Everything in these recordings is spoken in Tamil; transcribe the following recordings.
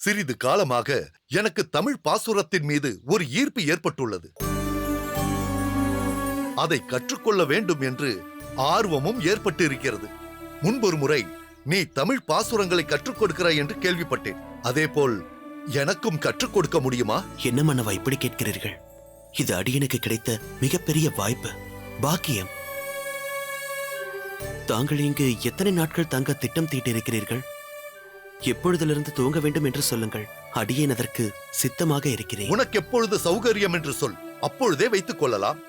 சிறிது காலமாக எனக்கு தமிழ் பாசுரத்தின் மீது ஒரு ஈர்ப்பு ஏற்பட்டுள்ளது. அதை கற்றுக்கொள்ள வேண்டும் என்று ஆர்வமும் ஏற்பட்டிருக்கிறது. முன்பொரு முறை நீ தமிழ் பாசுரங்களை கற்றுக் கொடுக்கிறாய் என்று கேள்விப்பட்டேன். அதேபோல் எனக்கும் கற்றுக் கொடுக்க முடியுமா? என்ன மன்னவா இப்படி கேட்கிறீர்கள்? இது அடியனுக்கு கிடைத்த மிகப்பெரிய வாய்ப்பு, பாக்கியம். தாங்கள் இங்கு எத்தனை நாட்கள் தங்க திட்டம் தீட்டிருக்கிறீர்கள்? எப்பொழுதிலிருந்து துவங்க வேண்டும் என்று சொல்லுங்கள். அடியேன் அதற்கு சித்தமாக இருக்கிறேன். உனக்கு எப்பொழுது சௌகரியம் என்று சொல், அப்பொழுதே வைத்துக் கொள்ளலாம்.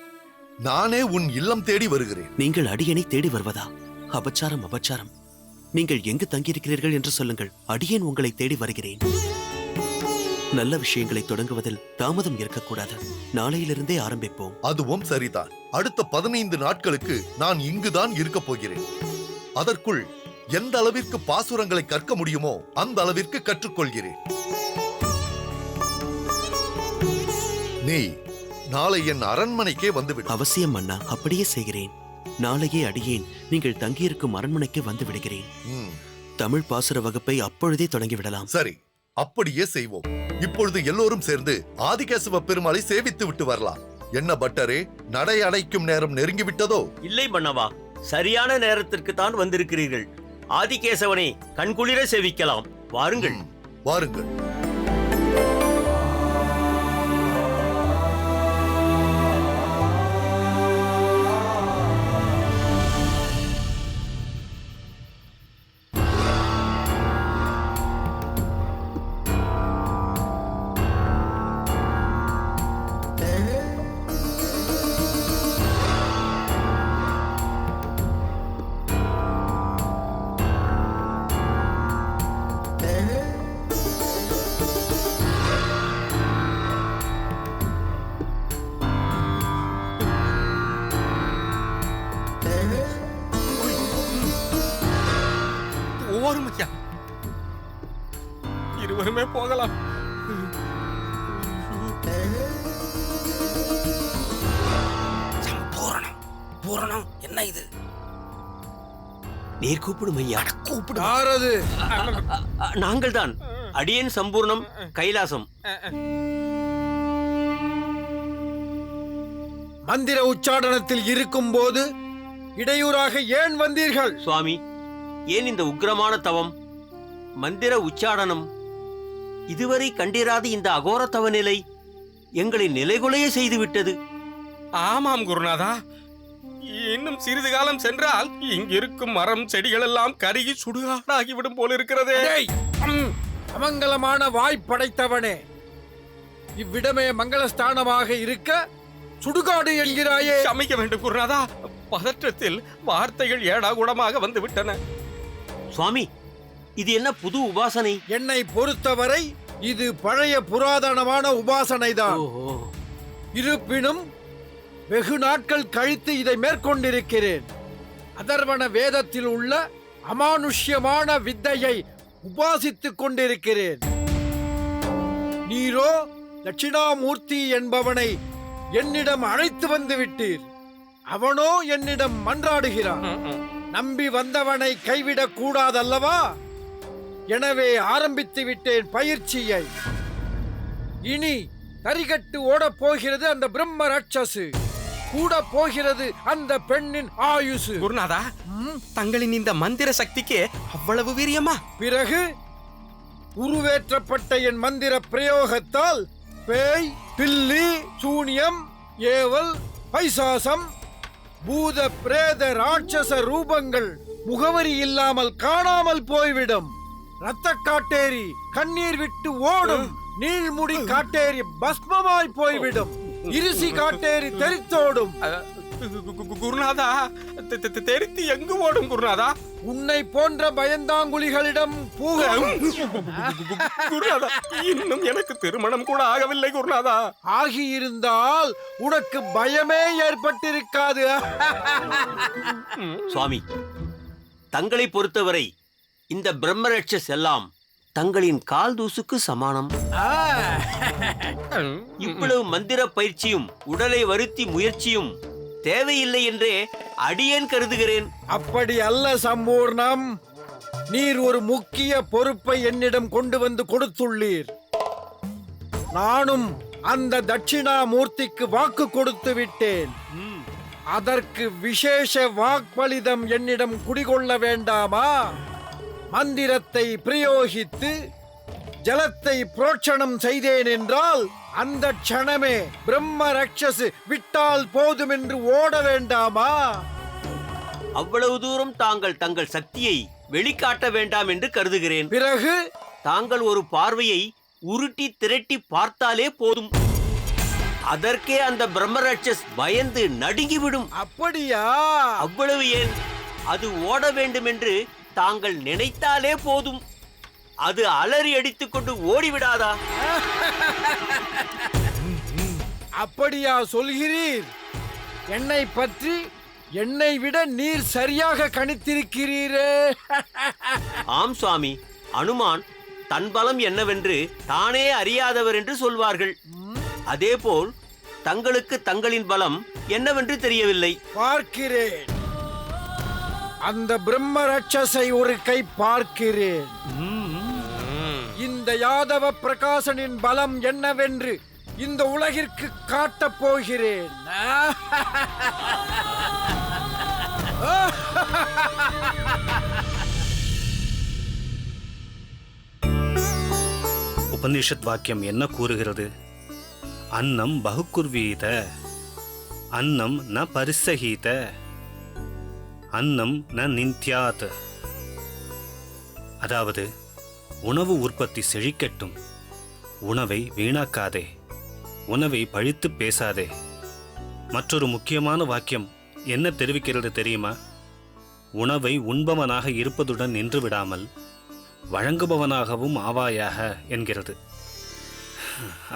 நானே உன் இல்லம் தேடி வருகிறேன். நீங்கள் அடியனை தேடி வருவதா? அபச்சாரம், அபச்சாரம். நீங்கள் எங்கு தங்கியிருக்கிறீர்கள் என்று சொல்லுங்கள். அடியேன் உங்களை தேடி வருகிறேன். நல்ல விஷயங்களை தொடங்குவதில் தாமதம் இருக்கக்கூடாது. நாளையிலிருந்தே ஆரம்பிப்போம். அதுவும் சரிதான். அடுத்த 15 நாட்களுக்கு நான் இங்குதான் இருக்கப் போகிறேன். அதற்குள் எந்த அளவிற்கு பாசுரங்களை கற்க முடியுமோ அந்த அளவிற்கு கற்றுக்கொள்கிறேன். நீ நாளை என் அரண்மனைக்கே வந்துவிடு. அவசியம் மன்னா, அப்படியே செய்கிறேன். நாளையே அடியேன் நீங்கள் தங்கியிருக்கும் அரண்மனைக்கு வந்து விடுகிறேன். தமிழ் பாசுர வகுப்பை அப்பொழுதே தொடங்கிவிடலாம். சரி, அப்படியே செய்வோம். இப்பொழுது எல்லோரும் சேர்ந்து ஆதிகேசவ பெருமாளை சேவித்து விட்டு வரலாம். என்ன பட்டரே, நடை அடைக்கும் நேரம் நெருங்கிவிட்டதோ? இல்லை மன்னவா, சரியான நேரத்திற்கு தான் வந்திருக்கிறீர்கள். ஆதிகேசவனை கண்குளிர சேவிக்கலாம். வாருங்கள். வாருங்கள். இருவருமே போகலாம். பூரணம் என்ன இது? நீர் கூப்பிடும் ஐயா. கூப்பிடு. நாங்கள் தான். அடியேன் சம்பூர்ணம், கைலாசம். மந்திர உச்சாடனத்தில் இருக்கும் போது இடையூறாக ஏன் வந்தீர்கள்? சுவாமி, ஏன் இந்த உக்கிரமான தவம்? மந்திர உச்சாடனம். இதுவரை கண்டிராத இந்த அகோர தவ நிலை எங்களை நிலைகுலைய செய்துவிட்டது. ஆமாம் குருநாதா, இன்னும் சிறிது காலம் சென்றால் இங்கிருக்கும் மரம் செடிகள் எல்லாம் கருகி சுடுகாடாகிவிடும் போல இருக்கிறதே. அமங்கலமான வாய்ப்படைத்தவனே, இவ்விடமே மங்களஸ்தானமாக இருக்க சுடுகாடு என்கிறாயே. சமைக்க வேண்டும் குருநாதா, பதற்றத்தில் வார்த்தைகள் ஏடாகுடமாக வந்து விட்டன. சுவாமி, இது என்ன புது உபாசனை? என்னை பொறுத்தவரை இது பழைய புராதனமான உபாசனைதான். இருப்பினும் வெகு நாட்கள் கழித்து இதை மேற்கொண்டிருக்கிறேன். அதர்வன வேதத்தில் உள்ள அமானுஷ்யமான வித்தையை உபாசித்துக் கொண்டிருக்கிறேன். நீரோ தட்சிணாமூர்த்தி என்பவனை என்னிடம் அழைத்து வந்து விட்டீர். அவனோ என்னிடம் மன்றாடுகிறான். நம்பி வந்தவனை கைவிடக் கூடாதல்லவா? எனவே ஆரம்பித்து விட்டேன் பயிற்சியை. இனி தரிகட்டு ஓடப் போகிறது அந்த பிரம்ம ராட்சசு, கூட போகிறது அந்த பெண்ணின் ஆயுசு. குருநாதா, தங்களின் இந்த மந்திர சக்திக்கு அவ்வளவு வீரியமா? பிறகு உருவேற்றப்பட்ட என் மந்திர பிரயோகத்தால் பேய், பில்லி, சூனியம், ஏவல், பைசாசம், பூத பிரேத ராட்சச ரூபங்கள் முகவரி இல்லாமல் காணாமல் போய்விடும். ரத்த காட்டேரி கண்ணீர் விட்டு ஓடும். நீள்முடி காட்டேரி பஸ்மமாய் போய்விடும். இருசி காட்டேரி தெரித்தோடும். குருநாதா, தெரித்து எங்கு ஓடும் குருநாதா? உன்னை போன்ற பயந்தாங்குழிகளிடம் குருநாதா, இன்னும் எனக்கு திருமணம் கூட ஆகவில்லை குருநாதா. ஆகியிருந்தால் உனக்கு பயமே ஏற்பட்டிருக்காது. சுவாமி, தங்களை பொறுத்தவரை இந்த பிரம்மரட்சஸ் எல்லாம் தங்களின் கால் தூசுக்கு சமானம். இவ்வளவு மந்திர பயிற்சியும் உடலை வருத்தி முயற்சியும் தேவையில்லை என்றே அடியேன் கருதுகிறேன். அப்படி அல்ல சம்பூர்ணம். நீர் ஒரு முக்கிய பொறுப்பை என்னிடம் கொண்டு வந்து கொடுத்துள்ளீர். நானும் அந்த தட்சிணாமூர்த்திக்கு வாக்கு கொடுத்து விட்டேன். அதற்கு விசேஷ வாக்களிதம் என்னிடம் குடிகொள்ள வேண்டாமா? மந்திரத்தை பிரயோகித்து ஜலத்தை புரோட்சணம் செய்தேன் என்றால் அந்த க்ஷணமே பிரம்ம ரட்சசு விட்டால் போதும் என்று ஓட வேண்டாமா? அவ்வளவு தூரம் தாங்கள் தங்கள் சக்தியை வெளிக்காட்ட வேண்டாம் என்று கருதுகிறேன். பிறகு தாங்கள் ஒரு பார்வையை உருட்டி திரட்டி பார்த்தாலே போதும். அதற்கே அந்த பிரம்மராட்சஸ் பயந்து நடுங்கிவிடும். அப்படியா? அவ்வளவு ஏன், அது ஓட வேண்டும் என்று தாங்கள் நினைத்தாலே போதும். அது அலறி அடித்துக் கொண்டு ஓடிவிடாதா? அப்படியா சொல்கிறீர்? என்னை பற்றி என்னை விட நீர் சரியாக கணித்திருக்கிறீரே. ஆம் சுவாமி, அனுமான் தன் பலம் என்னவென்று தானே அறியாதவர் என்று சொல்வார்கள். அதேபோல் தங்களுக்கு தங்களின் பலம் என்னவென்று தெரியவில்லை. பார்க்கிறேன், அந்த பிரம்ம ரட்சசை ஒரு கை பார்க்கிறேன். இந்த யாதவ பிரகாசனின் பலம் என்னவென்று இந்த உலகிற்கு காட்டப் போகிறேன். உபனிஷத் வாக்கியம் என்ன கூறுகிறது? அன்னம் பகுகுர்வீத, அன்னம் ந பரிசஹீத, அன்னம் ந நிந்த்யாத். அதாவது உணவு உற்பத்தி செழிக்கட்டும், உணவை வீணாக்காதே, உணவை பழித்து பேசாதே. மற்றொரு முக்கியமான வாக்கியம் என்ன தெரிவிக்கிறது தெரியுமா? உணவை உண்பவனாக இருப்பதுடன் நின்று விடாமல் வழங்குபவனாகவும் ஆவாயாக என்கிறது.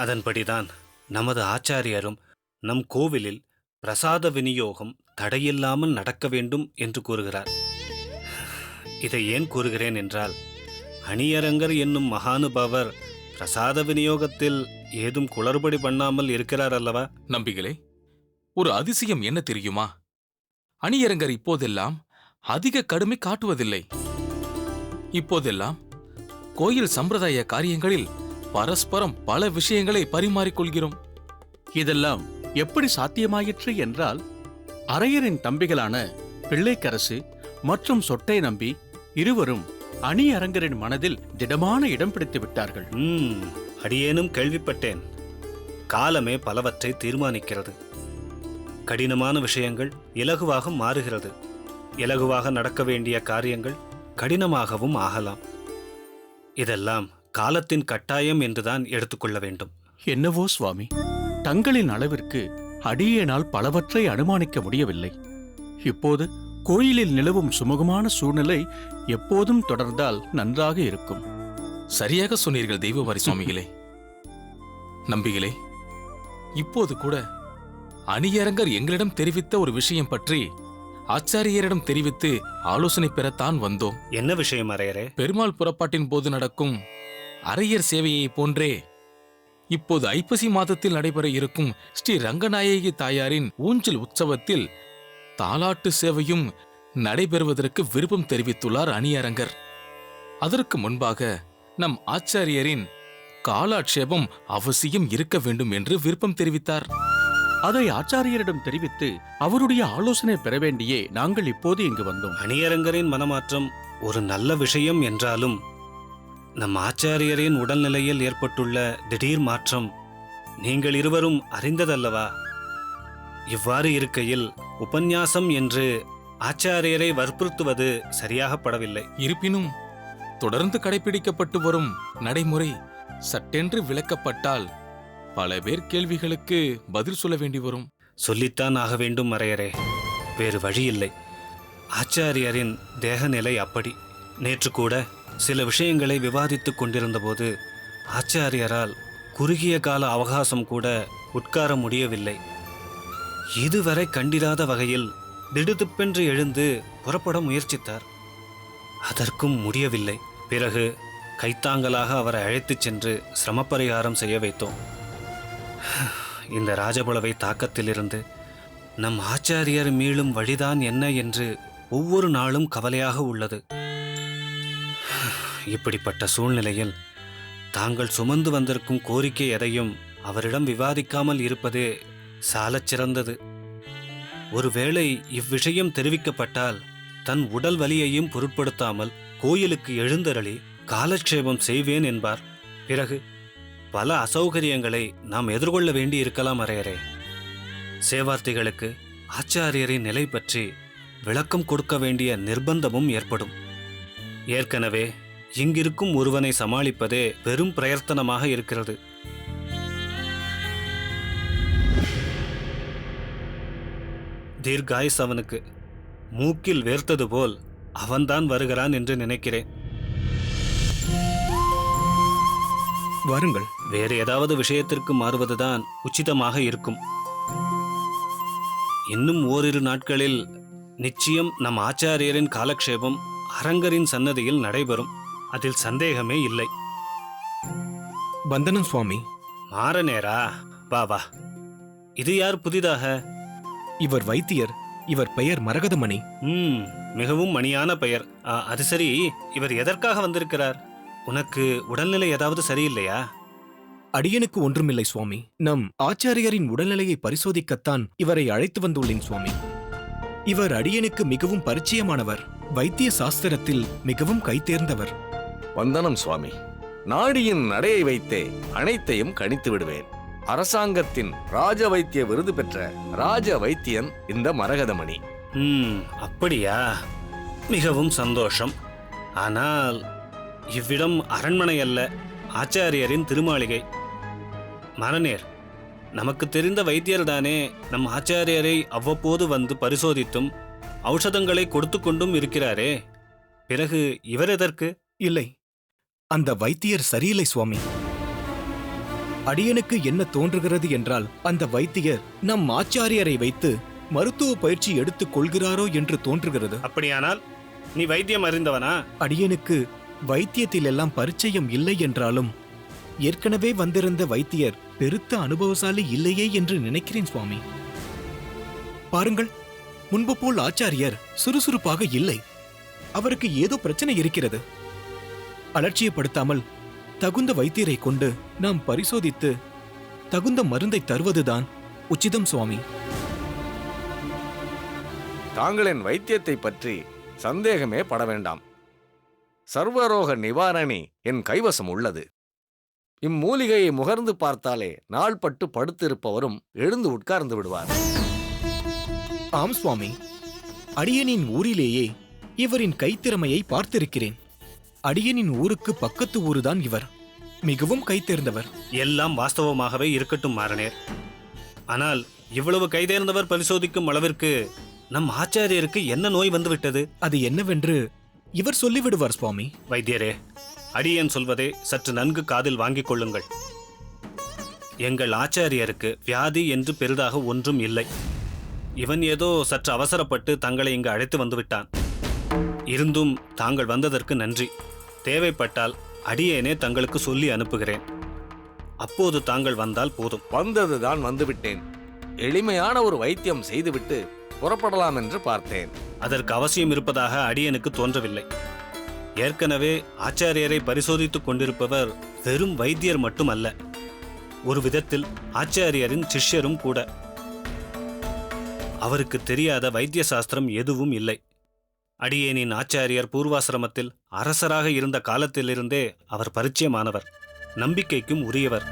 அதன்படிதான் நமது ஆச்சாரியரும் நம் கோவிலில் பிரசாத விநியோகம் தடையில்லாமல் நடக்க வேண்டும் என்று கூறுகிறார். இதை ஏன் கூறுகிறேன் என்றால், அணியரங்கர் என்னும் மகானுபாவர் பிரசாத விநியோகத்தில் ஏதும் குளறுபடி பண்ணாமல் இருக்கிறார் அல்லவா? நம்பிகளே, ஒரு அதிசயம் என்ன தெரியுமா? அணியரங்கர் இப்போதெல்லாம் அதிக கடுமை காட்டுவதில்லை. இப்போதெல்லாம் கோயில் சம்பிரதாய காரியங்களில் பரஸ்பரம் பல விஷயங்களை பரிமாறிக்கொள்கிறோம். இதெல்லாம் எப்படி சாத்தியமாயிற்று என்றால், அரையரின் தம்பிகளான பிள்ளைக்கரசு மற்றும் சொட்டை நம்பி இருவரும் அணி அரங்கரின் மனதில் திடமான இடம் பிடித்து விட்டார்கள். அடியேனும் கேள்விப்பட்டேன். காலமே பலவற்றை தீர்மானிக்கிறது. கடினமான விஷயங்கள் இலகுவாக மாறுகிறது. இலகுவாக நடக்க வேண்டிய காரியங்கள் கடினமாகவும் ஆகலாம். இதெல்லாம் காலத்தின் கட்டாயம் என்றுதான் எடுத்துக்கொள்ள வேண்டும். என்னவோ சுவாமி, தங்களின் அளவிற்கு அடியேனால் பலவற்றை அனுமானிக்க முடியவில்லை. இப்போது கோயிலில் நிலவும் சுமூகமான சூழ்நிலை எப்போதும் தொடர்ந்தால் நன்றாக இருக்கும். சரியாக சொன்னீர்கள் தெய்வவாரி சுவாமிகளே. நம்பிகளே, இப்போது கூட அணியரங்கர் எங்களிடம் தெரிவித்த ஒரு விஷயம் பற்றி ஆச்சாரியரிடம் தெரிவித்து ஆலோசனை பெறத்தான் வந்தோம். என்ன விஷயம் அரையரே? பெருமாள் புறப்பாட்டின் போது நடக்கும் அரையர் சேவையை போன்றே இப்போது ஐப்பசி மாதத்தில் நடைபெற இருக்கும் ஸ்ரீ ரங்கநாயகி தாயாரின் ஊஞ்சல் உற்சவத்தில் தாலாட்டு சேவையும் நடைபெறுவதற்கு விருப்பம் தெரிவித்துள்ளார் அணியரங்கர். அதற்கு முன்பாக நம் ஆச்சாரியரின் காலாட்சேபம் அவசியம் இருக்க வேண்டும் என்று விருப்பம் தெரிவித்தார். அதை ஆச்சாரியரிடம் தெரிவித்து அவருடைய ஆலோசனை பெற வேண்டியே நாங்கள் இப்போது இங்கு வந்தோம். அணியரங்கரின் மனமாற்றம் ஒரு நல்ல விஷயம் என்றாலும், நம் ஆச்சாரியரின் உடல்நிலையில் ஏற்பட்டுள்ள திடீர் மாற்றம் நீங்கள் இருவரும் அறிந்ததல்லவா? இவ்வாறு இருக்கையில் உபன்யாசம் என்று ஆச்சாரியரை வற்புறுத்துவது சரியாகப்படவில்லை. இருப்பினும் தொடர்ந்து கடைபிடிக்கப்பட்டு வரும் நடைமுறை சட்டென்று விளக்கப்பட்டால் பல பேர் கேள்விகளுக்கு பதில் சொல்ல வேண்டி வரும். சொல்லித்தான் ஆக வேண்டும் அரையரே, வேறு வழியில்லை. ஆச்சாரியரின் தேகநிலை அப்படி. நேற்று கூட சில விஷயங்களை விவாதித்துக் கொண்டிருந்தபோது ஆச்சாரியரால் குறுகிய கால அவகாசம் கூட உட்கார முடியவில்லை. இதுவரை கண்டிராத வகையில் திடுதிப்பென்று எழுந்து புறப்பட முயற்சித்தார். அதற்கும் முடியவில்லை. பிறகு கைத்தாங்கலாக அவரை அழைத்துச் சென்று சிரமப்பரிகாரம் செய்ய வைத்தோம். இந்த ராஜபுலவை தாக்கத்திலிருந்து நம் ஆச்சாரியர் மீளும் வழிதான் என்ன என்று ஒவ்வொரு நாளும் கவலையாக உள்ளது. இப்படிப்பட்ட சூழ்நிலையில் தாங்கள் சுமந்து வந்திருக்கும் கோரிக்கை எதையும் அவரிடம் விவாதிக்காமல் இருப்பதே சாலச் சிறந்தது. ஒருவேளை இவ்விஷயம் தெரிவிக்கப்பட்டால் தன் உடல் வலியையும் பொருட்படுத்தாமல் கோயிலுக்கு எழுந்தருளி காலக்ஷேபம் செய்வேன் என்பார். பிறகு பல அசௌகரியங்களை நாம் எதிர்கொள்ள வேண்டி இருக்கலாம் அரையரே. சேவார்த்திகளுக்கு ஆச்சாரியரின் நிலை பற்றி விளக்கம் கொடுக்க வேண்டிய நிர்பந்தமும் ஏற்படும். ஏற்கனவே இங்கிருக்கும் ஒருவனை சமாளிப்பதே பெரும் பிரயத்தனமாக இருக்கிறது. தீர்காயுஸ் அவனுக்கு. மூக்கில் வேர்த்தது போல் அவன்தான் வருகிறான் என்று நினைக்கிறேன். வாருங்கள். வேறு ஏதாவது விஷயத்திற்கு மாறுவதுதான் உச்சிதமாக இருக்கும். இன்னும் ஓரிரு நாட்களில் நிச்சயம் நம் ஆச்சாரியரின் காலக்ஷேபம் அரங்கரின் சன்னதியில் நடைபெறும். அதில் சந்தேகமே இல்லை. வந்தனம் சுவாமி. மாறனேரா, வா வா. இது யார் புதிதாக? இவர் வைத்தியர். இவர் பெயர் மரகதமணி. மிகவும் மணியான பெயர். அது சரி, இவர் எதற்காக வந்திருக்கிறார்? உனக்கு உடல்நிலை ஏதாவது சரியில்லையா? அடியனுக்கு ஒன்றுமில்லை சுவாமி. நம் ஆச்சாரியரின் உடல்நிலையை பரிசோதிக்கத்தான் இவரை அழைத்து வந்துள்ளேன் சுவாமி. இவர் அடியனுக்கு மிகவும் பரிச்சயமானவர். வைத்திய சாஸ்திரத்தில் மிகவும் கைதேர்ந்தவர். வந்தனம் சுவாமி. நாடியின் நடையை வைத்தே அனைத்தையும் கணித்து விடுவேன். அரசாங்கத்தின் ராஜ வைத்திய விருது பெற்ற ராஜ வைத்தியன் இந்த மரகதமணி. அப்படியா? மிகவும் சந்தோஷம். ஆனால் இவ்விடம் அரண்மனை அல்ல, ஆச்சாரியரின் திருமாளிகை. மரநேர், நமக்கு தெரிந்த வைத்தியர் தானே நம் ஆச்சாரியரை அவ்வப்போது வந்து பரிசோதித்தும் ஔஷதங்களை கொடுத்து கொண்டும் இருக்கிறாரே. பிறகு இவர் எதற்கு? இல்லை, அந்த வைத்தியர் சரியில்லை சுவாமி. அடியனுக்கு என்ன தோன்றுகிறது என்றால், அந்த வைத்தியர் நம் ஆச்சாரியரை வைத்து மருத்துவ பயிற்சி எடுத்துக் கொள்கிறாரோ என்று தோன்றுகிறது. அப்படியானால் நீ வைத்தியம் அறிந்தவனா? அடியனுக்கு வைத்தியத்தில் எல்லாம் பரிச்சயம் இல்லை என்றாலும் ஏற்கனவே வந்திருந்த வைத்தியர் பெருத்த அனுபவசாலி இல்லையே என்று நினைக்கிறேன் சுவாமி. பாருங்கள், முன்பு போல் ஆச்சாரியர் சுறுசுறுப்பாக இல்லை. அவருக்கு ஏதோ பிரச்சனை இருக்கிறது. அலட்சியப்படுத்தாமல் தகுந்த வைத்தியரை கொண்டு நாம் பரிசோதித்து தகுந்த மருந்தை தருவதுதான் உச்சிதம் சுவாமி. தாங்களின் வைத்தியத்தை பற்றி சந்தேகமே பட வேண்டாம். சர்வரோக நிவாரணி என் கைவசம் உள்ளது. இம்மூலிகையை முகர்ந்து பார்த்தாலே நாள்பட்டு படுத்திருப்பவரும் எழுந்து உட்கார்ந்து விடுவார். ஆம் சுவாமி, அடியனின் ஊரிலேயே இவரின் கைத்திறமையை பார்த்திருக்கிறேன். அடியனின் ஊருக்கு பக்கத்து ஊருதான் இவர். மிகவும் கைத்தேர்ந்தவர். எல்லாம் வாஸ்தவமாகவே இருக்கட்டும் மாறனேர். ஆனால் இவ்வளவு கைதேர்ந்தவர் பரிசோதிக்கும் அளவிற்கு நம் ஆச்சாரியருக்கு என்ன நோய் வந்துவிட்டது? அது என்னவென்று இவர் சொல்லிவிடுவார் சுவாமி. வைத்தியரே, அடியேன் சொல்வதை சற்று நன்கு காதில் வாங்கிக் கொள்ளுங்கள். எங்கள் ஆச்சாரியருக்கு வியாதி என்று பெரிதாக ஒன்றும் இல்லை. இவன் ஏதோ சற்று அவசரப்பட்டு தங்களை இங்கு அழைத்து வந்துவிட்டான். இருந்தும் தாங்கள் வந்ததற்கு நன்றி. தேவைப்பட்டால் அடியேனே தங்களுக்கு சொல்லி அனுப்புகிறேன். அப்போது தாங்கள் வந்தால் போதும். வந்ததுதான் வந்துவிட்டேன். எளிமையான ஒரு வைத்தியம் செய்துவிட்டு புறப்படலாம் என்று பார்த்தேன். அதற்கு அவசியம் இருப்பதாக அடியனுக்கு தோன்றவில்லை. ஏற்கனவே ஆச்சாரியரை பரிசோதித்துக் கொண்டிருப்பவர் வெறும் வைத்தியர் மட்டுமல்ல, ஒரு விதத்தில் ஆச்சாரியரின் சிஷ்யரும் கூட. அவருக்கு தெரியாத வைத்திய சாஸ்திரம் எதுவும் இல்லை. அடியேனின் ஆச்சாரியர் பூர்வாசிரமத்தில் அரசராக இருந்த காலத்திலிருந்தே அவர் பரிச்சயமானவர், நம்பிக்கைக்கும் உரியவர்.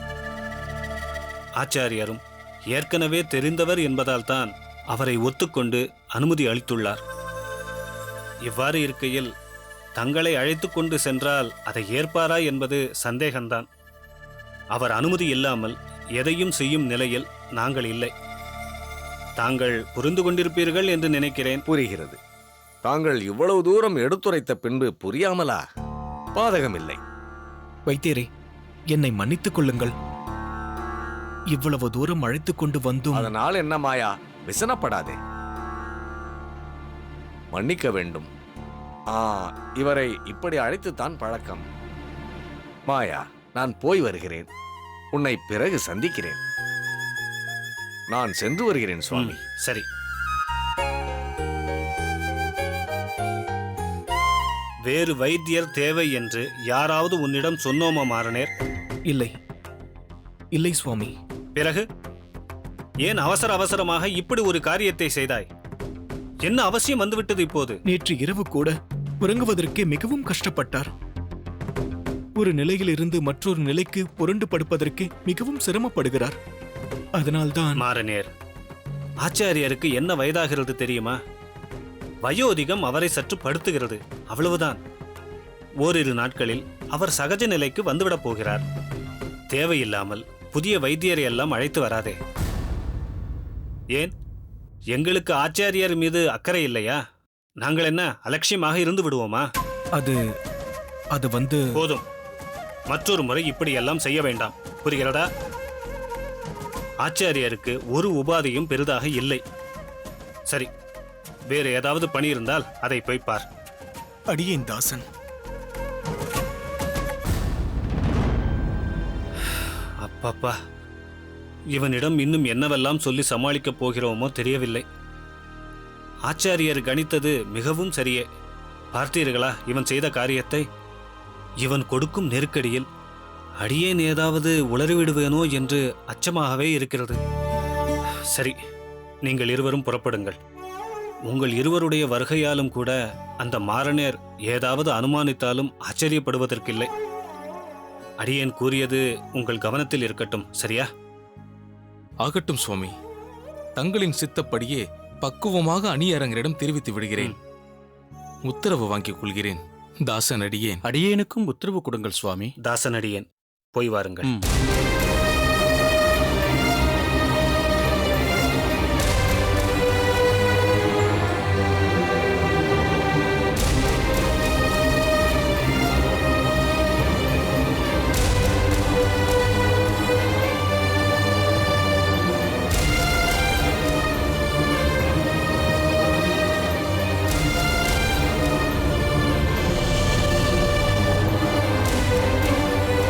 ஆச்சாரியரும் ஏற்கனவே தெரிந்தவர் என்பதால் தான் அவரை ஒத்துக்கொண்டு அனுமதி அளித்துள்ளார். இவ்வாறு இருக்கையில் தங்களை அழைத்து கொண்டு சென்றால் அதை ஏற்பாரா என்பது சந்தேகம்தான். அவர் அனுமதி இல்லாமல் எதையும் செய்யும் நிலையில் நாங்கள் இல்லை. தாங்கள் புரிந்து கொண்டிருப்பீர்கள் என்று நினைக்கிறேன். புரிகிறது. தாங்கள் இவ்வளவு தூரம் எடுத்துரைத்த பின்பு புரியாமலா? பாதகமில்லை. வைத்தியரே, என்னை மன்னித்துக் கொள்ளுங்கள். இவ்வளவு தூரம் அழைத்துக் கொண்டு வந்தும். அதனால் என்ன மாயா, விசனப்படாதே. மன்னிக்க வேண்டும். இவரை இப்படி அழைத்துத்தான் பழக்கம். மாயா, நான் போய் வருகிறேன். உன்னை பிறகு சந்திக்கிறேன். நான் சென்று வருகிறேன் சுவாமி. சரி. வேறு வைத்தியர் தேவை என்று யாராவது உன்னிடம் சொன்னோமா மாறனேர்? இல்லை இல்லை சுவாமி. பிறகு ஏன் அவசர அவசரமாக இப்படி ஒரு காரியத்தை செய்தாய்? என்ன அவசியம் வந்துவிட்டது இப்போது? நேற்று இரவு கூட உறங்குவதற்கு மிகவும் கஷ்டப்பட்டார். ஒரு நிலையிலிருந்து மற்றொரு நிலைக்கு புரண்டு படுப்பதற்கு மிகவும் சிரமப்படுகிறார். அதனால்தான். மாறனேர், ஆச்சாரியருக்கு என்ன வயதாகிறது தெரியுமா? வயோதிகம் அவரை சற்று படுத்துகிறது, அவ்வளவுதான். ஓரிரு நாட்களில் அவர் சகஜ நிலைக்கு வந்துவிடப் போகிறார். தேவையில்லாமல் புதிய வைத்தியரை எல்லாம் அழைத்து வராதே. ஏன், எங்களுக்கு ஆச்சாரியர் மீது அக்கறை இல்லையா? நாங்கள் என்ன அலட்சியமாக இருந்து விடுவோமா? அது வந்து போதும். மற்றொரு முறை இப்படியெல்லாம் செய்ய வேண்டாம், புரிகிறதா? ஆச்சாரியருக்கு ஒரு உபாதையும் பெரிதாக இல்லை. சரி, வேறு ஏதாவது பணி இருந்தால் அதை போய் பார். அடியேன் தாசன். அப்பப்பா, இவனிடம் இன்னும் என்னவெல்லாம் சொல்லி சமாளிக்கப் போகிறோமோ தெரியவில்லை. ஆச்சாரியர் கணித்தது மிகவும் சரியே. பார்த்தீர்களா இவன் செய்த காரியத்தை? இவன் கொடுக்கும் நெருக்கடியில் அடியேன் ஏதாவது உளறிவிடுவேனோ என்று அச்சமாகவே இருக்கிறது. சரி, நீங்கள் இருவரும் புறப்படுங்கள். உங்கள் இருவருடைய வருகையாலும் கூட அந்த மாறனேர் ஏதாவது அனுமானித்தாலும் ஆச்சரியப்படுவதற்கில்லை. அடியேன் கூறியது உங்கள் கவனத்தில் இருக்கட்டும், சரியா? ஆகட்டும் சுவாமி. தங்களின் சித்தப்படியே பக்குவமாக அணியரங்கரிடம் தெரிவித்து விடுகிறேன். உத்தரவு வாங்கிக் கொள்கிறேன். தாசன் அடியேன். அடியேனுக்கும் உத்தரவு கொடுங்கள் சுவாமி. தாசன் அடியேன். போய் வாருங்கள்.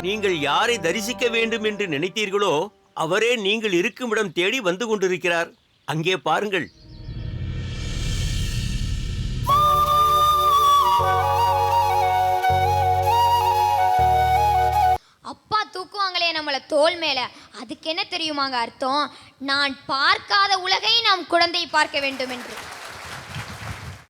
நீங்கள் யாரை தரிசிக்க வேண்டும் என்று நினைத்தீர்களோ அவரே நீங்கள் இருக்கும் இடம் தேடி வந்து கொண்டிருக்கிறார். அங்கே பாருங்கள். அப்பா தூக்குவாங்களே நம்மள தோள் மேல, அதுக்கு என்ன தெரியுமாங்க அர்த்தம்? நான் பார்க்காத உலகை நாம் குழந்தை பார்க்க வேண்டும் என்று.